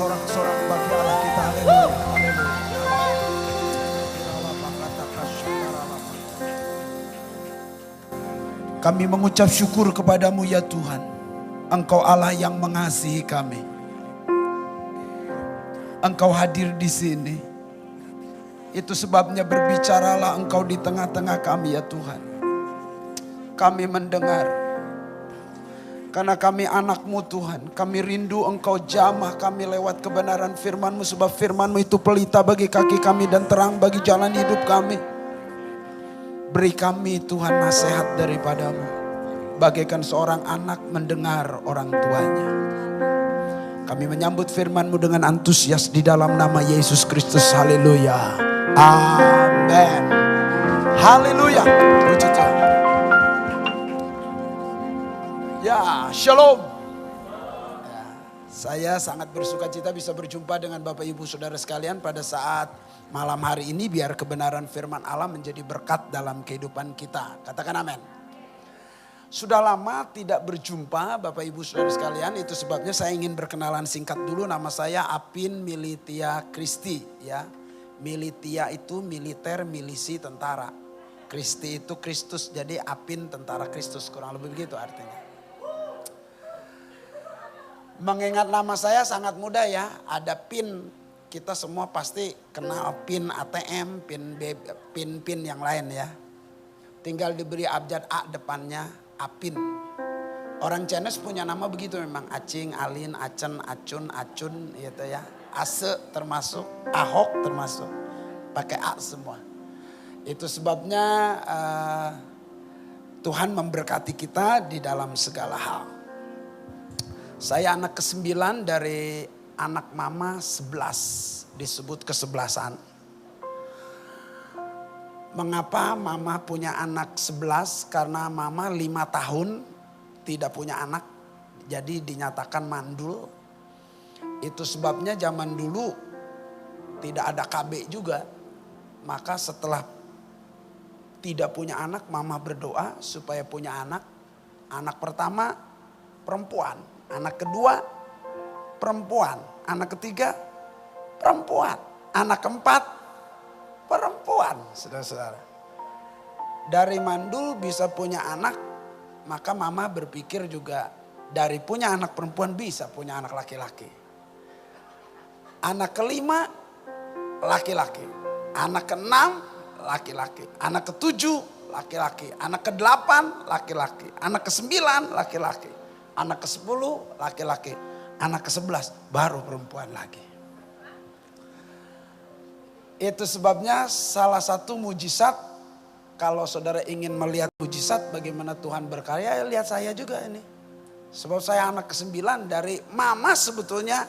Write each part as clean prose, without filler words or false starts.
bersorak-sorak bagi Allah kita. Haleluya. Kami mengucap syukur kepadamu ya Tuhan. Engkau Allah yang mengasihi kami. Engkau hadir di sini. Itu sebabnya berbicaralah Engkau di tengah-tengah kami ya Tuhan. Kami mendengar. Karena kami anak-Mu Tuhan. Kami rindu Engkau jamah kami lewat kebenaran firman-Mu. Sebab firman-Mu itu pelita bagi kaki kami dan terang bagi jalan hidup kami. Beri kami Tuhan nasihat daripadamu. Bagaikan seorang anak mendengar orang tuanya. Kami menyambut firman-Mu dengan antusias di dalam nama Yesus Kristus. Haleluya. Amin. Haleluya. Puji Tuhan. Ya, shalom. Ya, saya sangat bersuka cita bisa berjumpa dengan Bapak Ibu Saudara sekalian pada saat malam hari ini. Biar kebenaran firman Allah menjadi berkat dalam kehidupan kita. Katakan amin. Sudah lama tidak berjumpa Bapak Ibu Saudara sekalian. Itu sebabnya saya ingin berkenalan singkat dulu. Nama saya Apin Militia Kristi. Ya, Militia itu militer, milisi, tentara. Kristi itu Kristus, jadi Apin tentara Kristus. Kurang lebih begitu artinya. Mengingat nama saya sangat mudah ya. Ada PIN. Kita semua pasti kenal PIN ATM, PIN yang lain ya. Tinggal diberi abjad A depannya, Apin. Orang Chinese punya nama begitu memang. Acing, Alin, Acen, Acun, Acun gitu ya. Ase termasuk, Ahok termasuk. Pakai A semua. Itu sebabnya Tuhan memberkati kita di dalam segala hal. Saya anak ke-9 dari anak mama 11. Disebut kesebelasan. Mengapa mama punya anak 11? Karena mama 5 tahun tidak punya anak. Jadi dinyatakan mandul. Itu sebabnya zaman dulu tidak ada KB juga. Maka setelah tidak punya anak, mama berdoa supaya punya anak. Anak pertama perempuan. Anak kedua perempuan. Anak ketiga perempuan. Anak keempat perempuan. Saudara-saudara. Dari mandul bisa punya anak. Maka mama berpikir juga dari punya anak perempuan bisa punya anak laki-laki. Anak kelima laki-laki. Anak keenam laki-laki. Anak ketujuh laki-laki. Anak kedelapan laki-laki. Anak kesembilan laki-laki. Anak ke-10 laki-laki. Anak ke-11 baru perempuan lagi. Itu sebabnya salah satu mujizat. Kalau saudara ingin melihat mujizat bagaimana Tuhan berkarya, ya lihat saya juga ini. Sebab saya anak ke-9 dari mama sebetulnya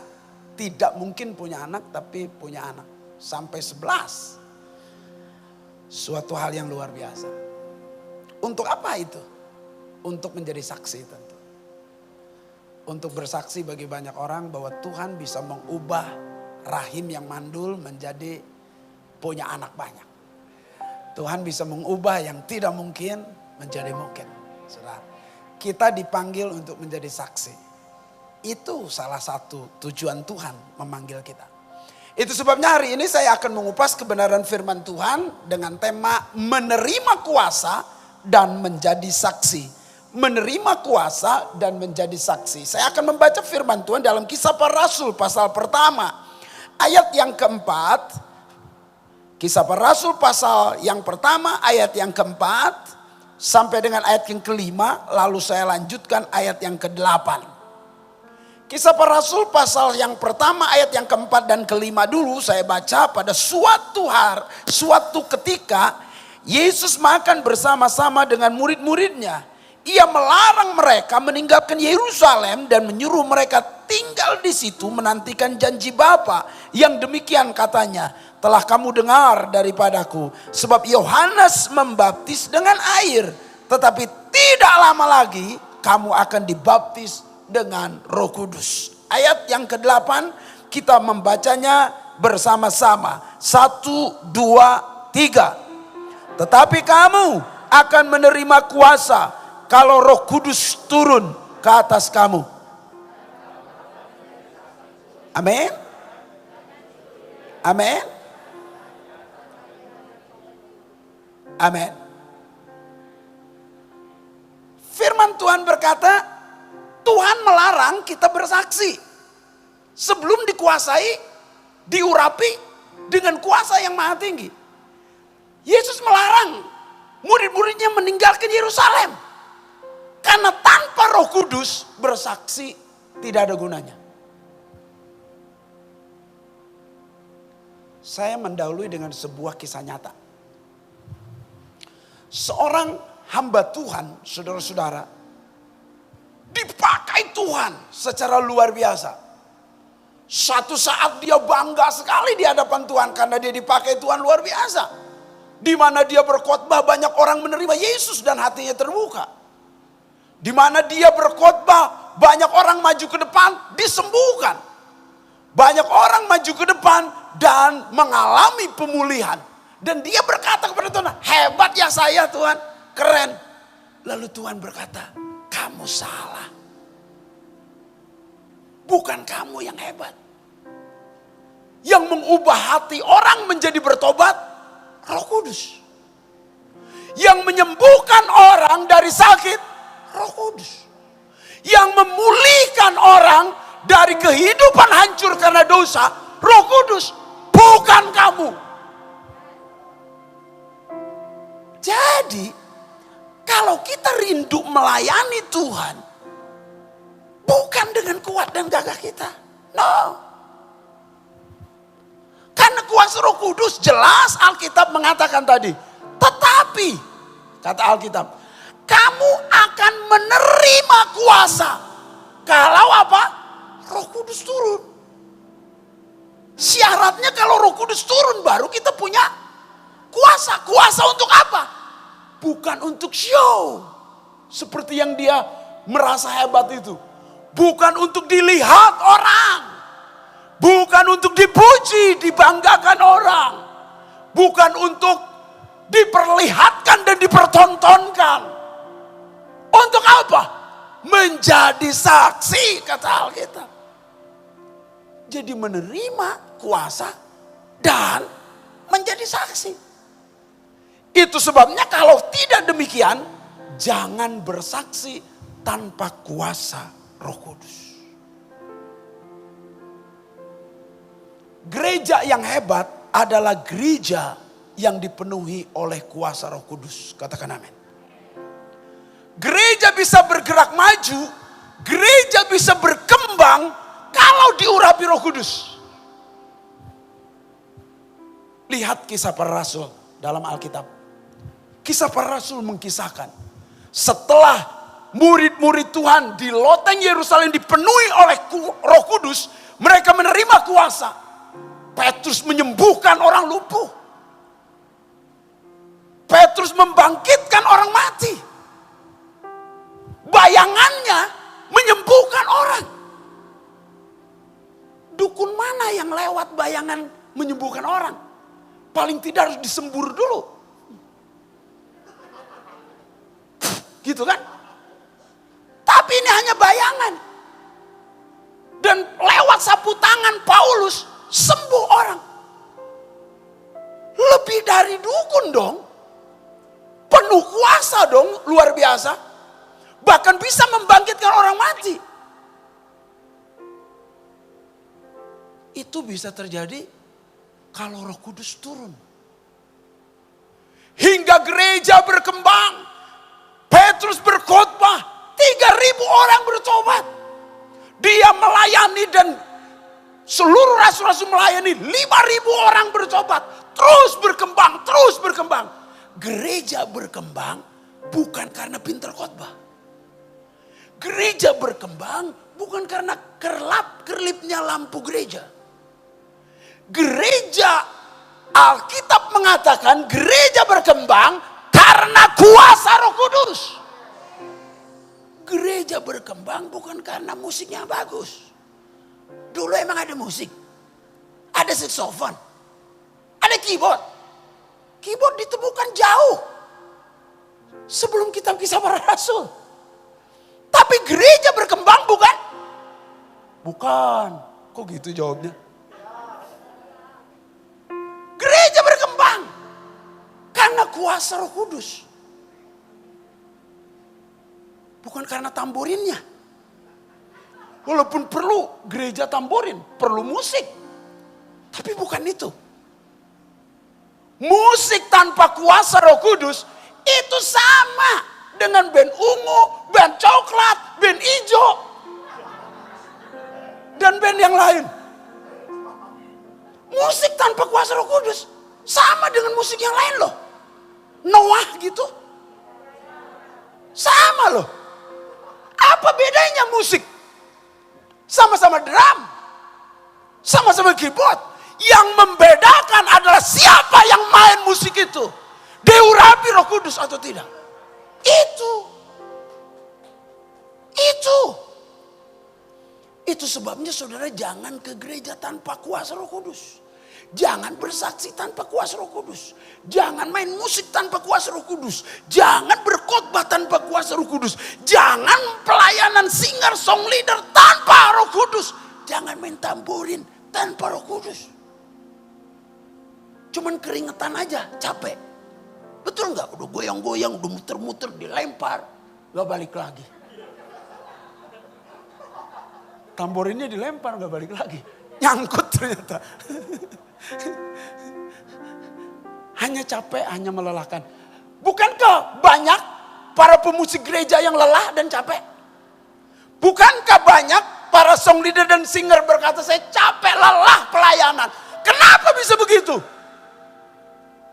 tidak mungkin punya anak, tapi punya anak. Sampai 11. Suatu hal yang luar biasa. Untuk apa itu? Untuk menjadi saksi tentu. Untuk bersaksi bagi banyak orang bahwa Tuhan bisa mengubah rahim yang mandul menjadi punya anak banyak. Tuhan bisa mengubah yang tidak mungkin menjadi mungkin. Saudara, kita dipanggil untuk menjadi saksi. Itu salah satu tujuan Tuhan memanggil kita. Itu sebabnya hari ini saya akan mengupas kebenaran firman Tuhan dengan tema menerima kuasa dan menjadi saksi. Menerima kuasa dan menjadi saksi. Saya akan membaca firman Tuhan dalam Kisah Para Rasul pasal pertama. Ayat yang keempat. Kisah Para Rasul pasal yang pertama ayat yang keempat. Sampai dengan ayat yang kelima. Lalu saya lanjutkan ayat yang ke-8. Kisah Para Rasul pasal yang pertama ayat yang keempat dan kelima dulu saya baca. Pada suatu ketika Yesus makan bersama-sama dengan murid-muridnya. Ia melarang mereka meninggalkan Yerusalem dan menyuruh mereka tinggal di situ menantikan janji Bapa. Yang demikian katanya, telah kamu dengar daripadaku. Sebab Yohanes membaptis dengan air, tetapi tidak lama lagi kamu akan dibaptis dengan Roh Kudus. Ayat yang ke-8 kita membacanya bersama-sama. 1, 2, 3. Tetapi kamu akan menerima kuasa kalau Roh Kudus turun ke atas kamu. Amin. Amin. Amin. Firman Tuhan berkata, Tuhan melarang kita bersaksi sebelum dikuasai, diurapi dengan kuasa yang maha tinggi. Yesus melarang murid-muridnya meninggalkan Yerusalem. Karena tanpa Roh Kudus bersaksi tidak ada gunanya. Saya mendahului dengan sebuah kisah nyata. Seorang hamba Tuhan, saudara-saudara, dipakai Tuhan secara luar biasa. Satu saat dia bangga sekali di hadapan Tuhan karena dia dipakai Tuhan luar biasa. Di mana dia berkhotbah banyak orang menerima Yesus dan hatinya terbuka. Di mana dia berkhotbah banyak orang maju ke depan disembuhkan. Banyak orang maju ke depan dan mengalami pemulihan. Dan dia berkata kepada Tuhan, hebat ya saya Tuhan, keren. Lalu Tuhan berkata, kamu salah. Bukan kamu yang hebat. Yang mengubah hati orang menjadi bertobat, Roh Kudus. Yang menyembuhkan orang dari sakit, Roh Kudus. Yang memulihkan orang dari kehidupan hancur karena dosa, Roh Kudus. Bukan kamu. Jadi, kalau kita rindu melayani Tuhan, bukan dengan kuat dan gagah kita. No. Karena kuasa Roh Kudus jelas Alkitab mengatakan tadi. Tetapi, kata Alkitab, kamu akan menerima kuasa. Kalau apa? Roh Kudus turun. Syaratnya kalau Roh Kudus turun baru kita punya kuasa. Kuasa untuk apa? Bukan untuk show. Seperti yang dia merasa hebat itu. Bukan untuk dilihat orang. Bukan untuk dipuji, dibanggakan orang. Bukan untuk diperlihatkan dan dipertontonkan. Untuk apa? Menjadi saksi, kata Alkitab. Jadi menerima kuasa dan menjadi saksi. Itu sebabnya kalau tidak demikian, jangan bersaksi tanpa kuasa Roh Kudus. Gereja yang hebat adalah gereja yang dipenuhi oleh kuasa Roh Kudus. Katakan amin. Gereja bisa bergerak maju, gereja bisa berkembang kalau diurapi Roh Kudus. Lihat kisah para rasul dalam Alkitab. Kisah para rasul mengkisahkan setelah murid-murid Tuhan di loteng Yerusalem dipenuhi oleh Roh Kudus, mereka menerima kuasa. Petrus menyembuhkan orang lumpuh. Petrus membangkitkan orang mati. Bayangannya menyembuhkan orang. Dukun mana yang lewat bayangan menyembuhkan orang? Paling tidak harus disembur dulu. Gitu kan? Tapi ini hanya bayangan. Dan lewat sapu tangan Paulus sembuh orang. Lebih dari dukun dong. Penuh kuasa dong, luar biasa. Bahkan bisa membangkitkan orang mati. Itu bisa terjadi kalau Roh Kudus turun. Hingga gereja berkembang. Petrus berkhotbah, 3.000 orang bertobat. Dia melayani dan seluruh rasul-rasul melayani, 5.000 orang bertobat. Terus berkembang, terus berkembang. Gereja berkembang bukan karena pintar khotbah. Gereja berkembang bukan karena kerlip-kerlipnya lampu gereja. Gereja, Alkitab mengatakan gereja berkembang karena kuasa Roh Kudus. Gereja berkembang bukan karena musiknya bagus. Dulu emang ada musik. Ada saksofon. Ada keyboard. Keyboard ditemukan jauh sebelum kitab Kisah Para Rasul. Tapi gereja berkembang bukan? Bukan Kok gitu jawabnya? Gereja berkembang karena kuasa Roh Kudus. Bukan karena tamborinnya. Walaupun perlu gereja tamborin, perlu musik. Tapi bukan itu. Musik tanpa kuasa Roh Kudus itu sama dengan band ungu, band coklat, band hijau, dan band yang lain. Musik tanpa kuasa Roh Kudus sama dengan musik yang lain loh. Noah gitu. Sama loh. Apa bedanya musik? Sama-sama drum. Sama-sama keyboard. Yang membedakan adalah siapa yang main musik itu. Diurapi Roh Kudus atau tidak. Itu sebabnya saudara jangan ke gereja tanpa kuasa Roh Kudus. Jangan bersaksi tanpa kuasa Roh Kudus. Jangan main musik tanpa kuasa Roh Kudus. Jangan berkhotbah tanpa kuasa Roh Kudus. Jangan pelayanan singer, song leader tanpa Roh Kudus. Jangan main tamborin tanpa Roh Kudus. Cuman keringetan aja, capek. Betul nggak? Udah goyang-goyang, udah muter-muter, dilempar, gak balik lagi. Tamborinnya dilempar, gak balik lagi. Nyangkut ternyata. Hanya capek, hanya melelahkan. Bukankah banyak para pemusik gereja yang lelah dan capek? Bukankah banyak para song leader dan singer berkata, saya capek, lelah pelayanan. Kenapa bisa begitu?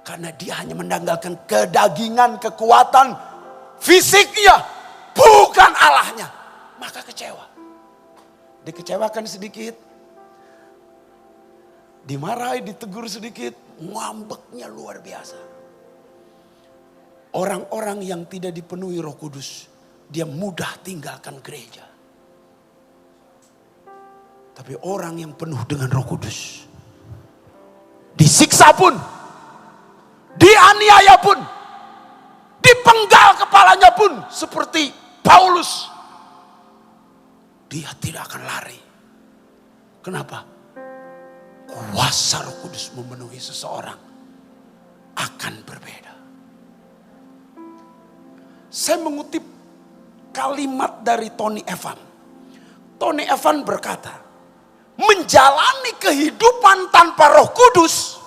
Karena dia hanya mendanggalkan kedagingan, kekuatan fisiknya, bukan Allahnya. Maka kecewa. Dikecewakan sedikit, dimarahi, ditegur sedikit, ngambeknya luar biasa. Orang-orang yang tidak dipenuhi Roh Kudus, dia mudah tinggalkan gereja. Tapi orang yang penuh dengan Roh Kudus, disiksa pun, dianiaya pun, dipenggal kepalanya pun, seperti Paulus, dia tidak akan lari. Kenapa? Kuasa Roh Kudus memenuhi seseorang akan berbeda. Saya mengutip kalimat dari Tony Evans. Tony Evans berkata, menjalani kehidupan tanpa Roh Kudus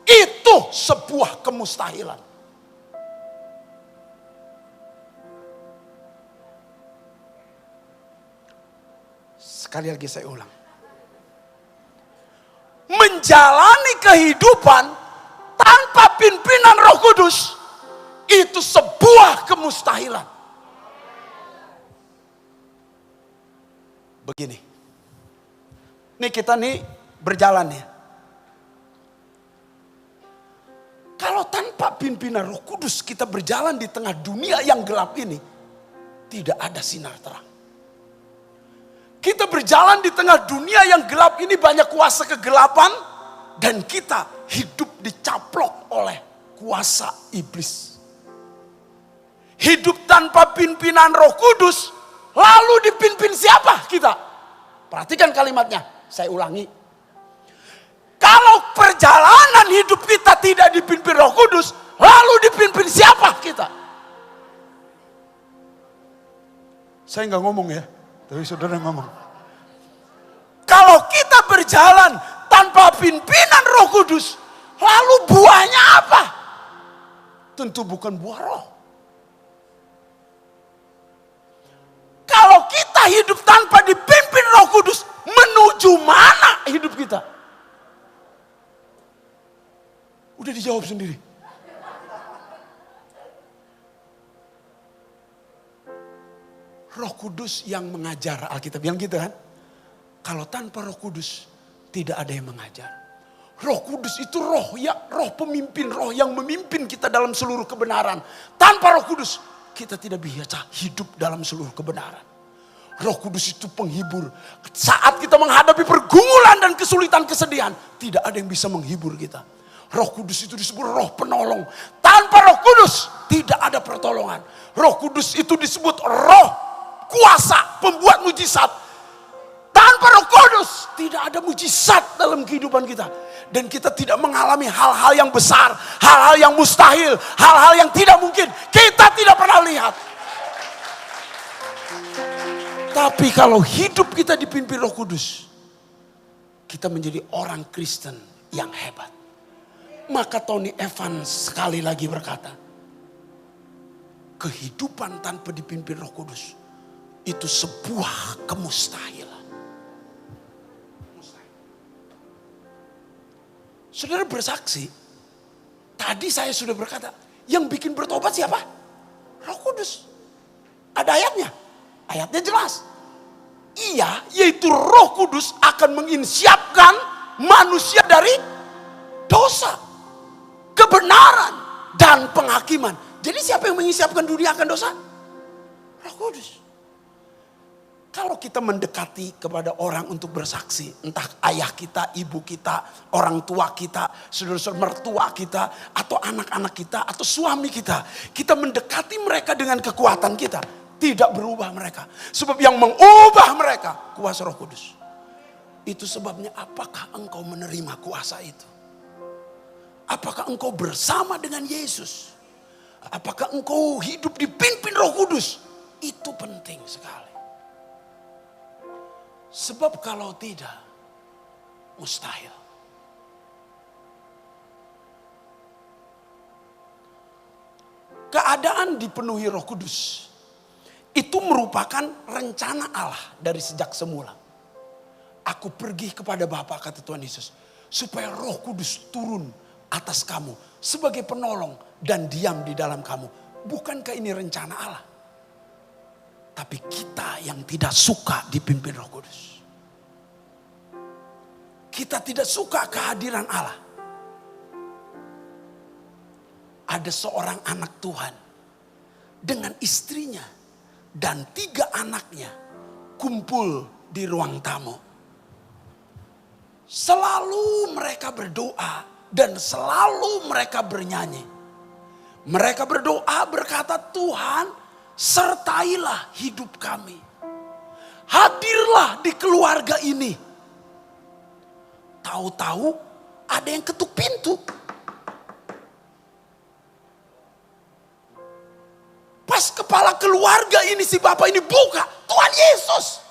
itu sebuah kemustahilan. Sekali lagi saya ulang. Menjalani kehidupan tanpa pimpinan Roh Kudus itu sebuah kemustahilan. Begini. Nih kita nih berjalan ya. Kalau tanpa pimpinan Roh Kudus kita berjalan di tengah dunia yang gelap ini, tidak ada sinar terang. Kita berjalan di tengah dunia yang gelap ini, banyak kuasa kegelapan, dan kita hidup dicaplok oleh kuasa iblis. Hidup tanpa pimpinan Roh Kudus, lalu dipimpin siapa kita? Perhatikan kalimatnya, saya ulangi. Kalau perjalanan hidup kita tidak dipimpin Roh Kudus, lalu dipimpin siapa kita? Saya nggak ngomong ya, tapi saudara ngomong. Kalau kita berjalan tanpa pimpinan Roh Kudus, lalu buahnya apa? Tentu bukan buah roh. Kalau kita hidup tanpa dipimpin Roh Kudus, menuju mana hidup kita? Udah dijawab sendiri. Roh Kudus yang mengajar, Alkitab bilang gitu kan. Kalau tanpa Roh Kudus tidak ada yang mengajar. Roh Kudus itu roh pemimpin, roh yang memimpin kita dalam seluruh kebenaran. Tanpa Roh Kudus kita tidak bisa hidup dalam seluruh kebenaran. Roh Kudus itu penghibur. Saat kita menghadapi pergumulan dan kesulitan, kesedihan, tidak ada yang bisa menghibur kita. Roh Kudus itu disebut roh penolong. Tanpa Roh Kudus tidak ada pertolongan. Roh Kudus itu disebut roh kuasa, pembuat mujizat. Tanpa tanpa Roh Kudus tidak ada mujizat dalam kehidupan kita. Dan kita tidak mengalami hal-hal yang besar, hal-hal yang mustahil, hal-hal yang tidak mungkin. Kita tidak pernah lihat. Tapi kalau hidup kita dipimpin Roh Kudus, kita menjadi orang Kristen yang hebat. Maka Tony Evans sekali lagi berkata, kehidupan tanpa dipimpin Roh Kudus itu sebuah kemustahilan. Saudara bersaksi, tadi saya sudah berkata, yang bikin bertobat siapa? Roh Kudus. Ada ayatnya. Ayatnya jelas. Ia, yaitu Roh Kudus akan menginsiapkan manusia dari dosa, kebenaran, dan penghakiman. Jadi siapa yang menginsiapkan dunia akan dosa? Roh Kudus. Kalau kita mendekati kepada orang untuk bersaksi, entah ayah kita, ibu kita, orang tua kita, saudara-saudara mertua kita, atau anak-anak kita, atau suami kita. Kita mendekati mereka dengan kekuatan kita. Tidak berubah mereka. Sebab yang mengubah mereka, kuasa Roh Kudus. Itu sebabnya apakah engkau menerima kuasa itu? Apakah engkau bersama dengan Yesus? Apakah engkau hidup dipimpin Roh Kudus? Itu penting sekali. Sebab kalau tidak, mustahil. Keadaan dipenuhi Roh Kudus itu merupakan rencana Allah dari sejak semula. Aku pergi kepada Bapa, kata Tuhan Yesus, supaya Roh Kudus turun atas kamu sebagai penolong dan diam di dalam kamu. Bukankah ini rencana Allah? Tapi kita yang tidak suka dipimpin Roh Kudus. Kita tidak suka kehadiran Allah. Ada seorang anak Tuhan dengan istrinya dan 3 anaknya kumpul di ruang tamu. Selalu mereka berdoa dan selalu mereka bernyanyi. Mereka berdoa berkata, Tuhan, sertailah hidup kami. Hadirlah di keluarga ini. Tahu-tahu ada yang ketuk pintu. Pas kepala keluarga ini, si bapak ini buka, Tuhan Yesus.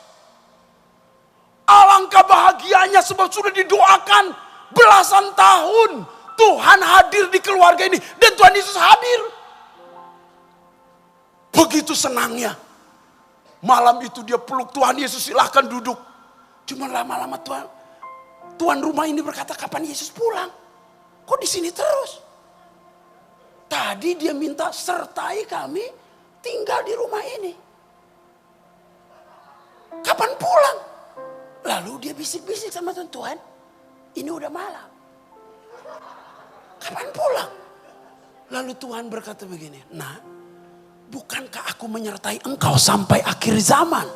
Alangkah bahagianya sebab sudah didoakan belasan tahun. Tuhan hadir di keluarga ini dan Tuhan Yesus hadir. Begitu senangnya. Malam itu dia peluk Tuhan Yesus, silahkan duduk. Cuma lama-lama Tuan rumah ini berkata, kapan Yesus pulang? Kok di sini terus? Tadi dia minta sertai kami tinggal di rumah ini. Kapan pulang? Lalu dia bisik-bisik sama Tuhan, ini udah malam. Kapan pulang? Lalu Tuhan berkata begini, nah, bukankah aku menyertai engkau sampai akhir zaman?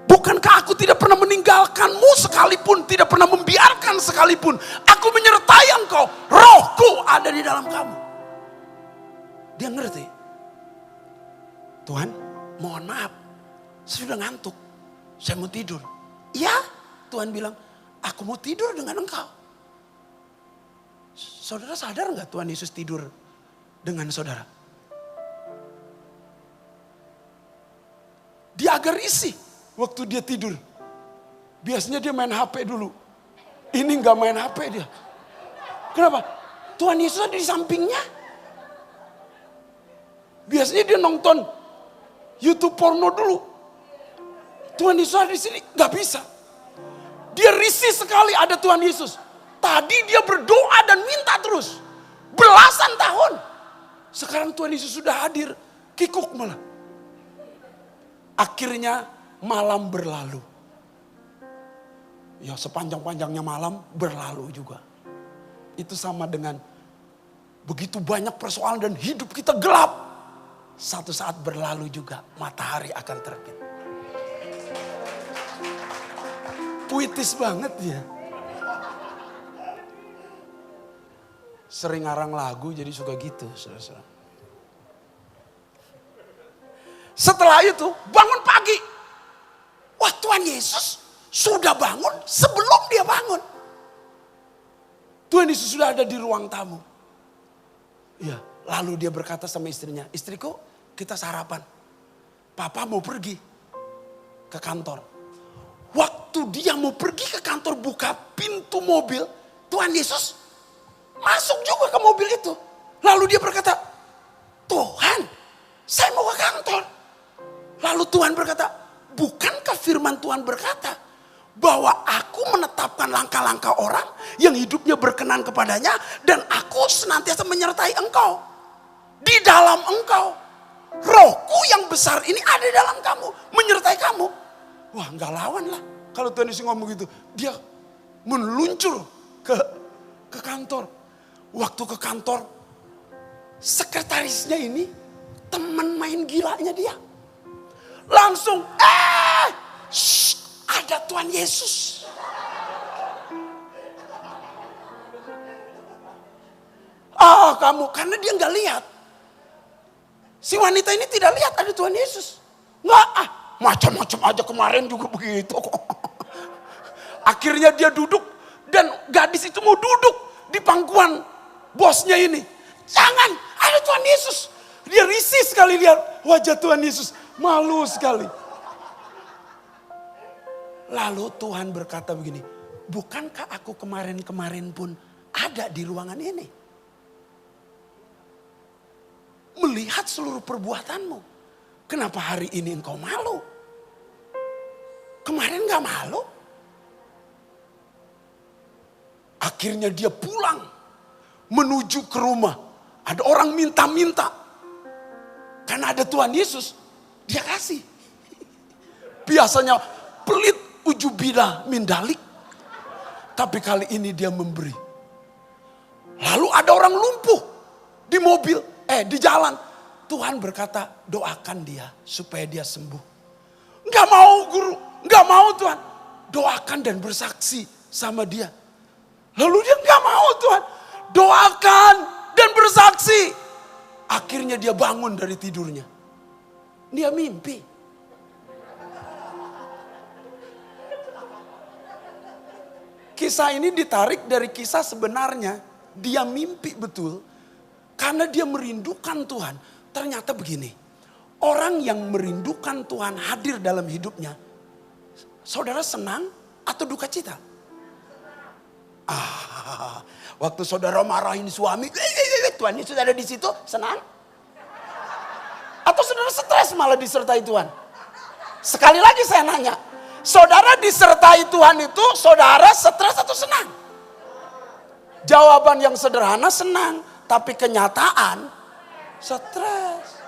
Bukankah aku tidak pernah meninggalkanmu sekalipun, tidak pernah membiarkan sekalipun. Aku menyertai engkau, rohku ada di dalam kamu. Dia ngerti. Tuhan, mohon maaf, saya sudah ngantuk, saya mau tidur. Ya, Tuhan bilang, aku mau tidur dengan engkau. Saudara sadar gak Tuhan Yesus tidur dengan saudara? Dia agak risih waktu dia tidur. Biasanya dia main HP dulu. Ini gak main HP dia. Kenapa? Tuhan Yesus ada di sampingnya. Biasanya dia nonton YouTube porno dulu. Tuhan Yesus ada di sini, gak bisa. Dia risih sekali ada Tuhan Yesus. Tadi dia berdoa dan minta terus. Belasan tahun. Sekarang Tuhan Yesus sudah hadir. Kikuk malah. Akhirnya malam berlalu. Ya sepanjang-panjangnya malam berlalu juga. Itu sama dengan begitu banyak persoalan dan hidup kita gelap. Satu saat berlalu juga matahari akan terbit. Puitis banget ya. Sering ngarang lagu jadi suka gitu. Saudara-saudara. Setelah itu bangun pagi. Wah, Tuhan Tuhan Yesus sudah bangun sebelum dia bangun. Tuhan Yesus sudah ada di ruang tamu. Ya, lalu dia berkata sama istrinya, istriku kita sarapan. Papa mau pergi ke kantor. Waktu dia mau pergi ke kantor buka pintu mobil, Tuhan Yesus masuk juga ke mobil itu. Lalu dia berkata, Tuhan saya mau ke kantor. Lalu Tuhan berkata, bukankah firman Tuhan berkata bahwa aku menetapkan langkah-langkah orang yang hidupnya berkenan kepadanya dan aku senantiasa menyertai engkau. Di dalam engkau. Rohku yang besar ini ada dalam kamu. Menyertai kamu. Wah gak lawan lah. Kalau Tuhan Yesus ngomong gitu. Dia meluncur ke kantor. Waktu ke kantor. Sekretarisnya ini teman main gilanya dia. Langsung ada Tuhan Yesus. Kamu, karena dia nggak lihat. Si wanita ini tidak lihat ada Tuhan Yesus. Nggak, macam-macam aja kemarin juga begitu kok. Akhirnya dia duduk dan gadis itu mau duduk di pangkuan bosnya ini. Jangan, ada Tuhan Yesus. Dia risih sekali lihat wajah Tuhan Yesus. Malu sekali. Lalu Tuhan berkata begini, bukankah aku kemarin-kemarin pun ada di ruangan ini? Melihat seluruh perbuatanmu. Kenapa hari ini engkau malu? Kemarin gak malu? Akhirnya dia pulang. Menuju ke rumah. Ada orang minta-minta. Karena ada Tuhan Yesus. Dia kasih. Biasanya pelit ujubila mindalik. Tapi kali ini dia memberi. Lalu ada orang lumpuh di mobil, di jalan. Tuhan berkata, doakan dia supaya dia sembuh. Enggak mau guru, enggak mau Tuhan. Doakan dan bersaksi sama dia. Lalu dia enggak mau Tuhan. Doakan dan bersaksi. Akhirnya dia bangun dari tidurnya. Dia mimpi. Kisah ini ditarik dari kisah sebenarnya. Dia mimpi betul. Karena dia merindukan Tuhan. Ternyata begini. Orang yang merindukan Tuhan hadir dalam hidupnya. Saudara senang atau duka cita? Waktu saudara marahin suami. Tuhan Yesus ada di situ, senang? Atau saudara stres malah disertai Tuhan? Sekali lagi saya nanya. Saudara disertai Tuhan itu, saudara stres atau senang? Jawaban yang sederhana senang. Tapi kenyataan stres.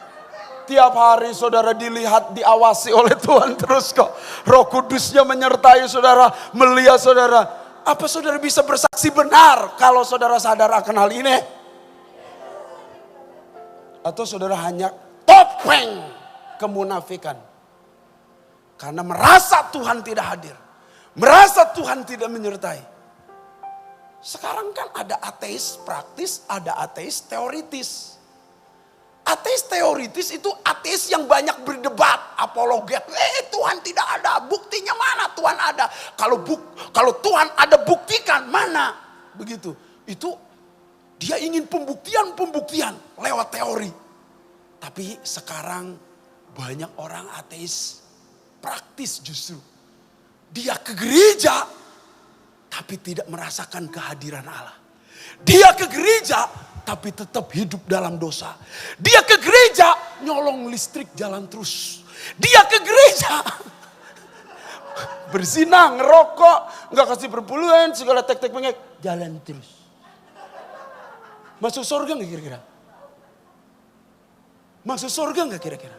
Tiap hari saudara dilihat, diawasi oleh Tuhan terus kok. Roh Kudusnya menyertai saudara, melihat saudara. Apa saudara bisa bersaksi benar kalau saudara sadar akan hal ini? Atau saudara hanya topeng kemunafikan. Karena merasa Tuhan tidak hadir. Merasa Tuhan tidak menyertai. Sekarang kan ada ateis praktis, ada ateis teoritis. Ateis teoritis itu ateis yang banyak berdebat, apologet. Tuhan tidak ada, buktinya mana Tuhan ada? Kalau Tuhan ada buktikan mana? Begitu. Itu dia ingin pembuktian lewat teori. Tapi sekarang banyak orang ateis praktis justru. Dia ke gereja tapi tidak merasakan kehadiran Allah. Dia ke gereja tapi tetap hidup dalam dosa. Dia ke gereja nyolong listrik jalan terus. Dia ke gereja berzina, ngerokok, nggak kasih perpuluhan, segala tek-tek pengek, jalan terus. Masuk surga nggak kira-kira? Masuk surga nggak kira-kira?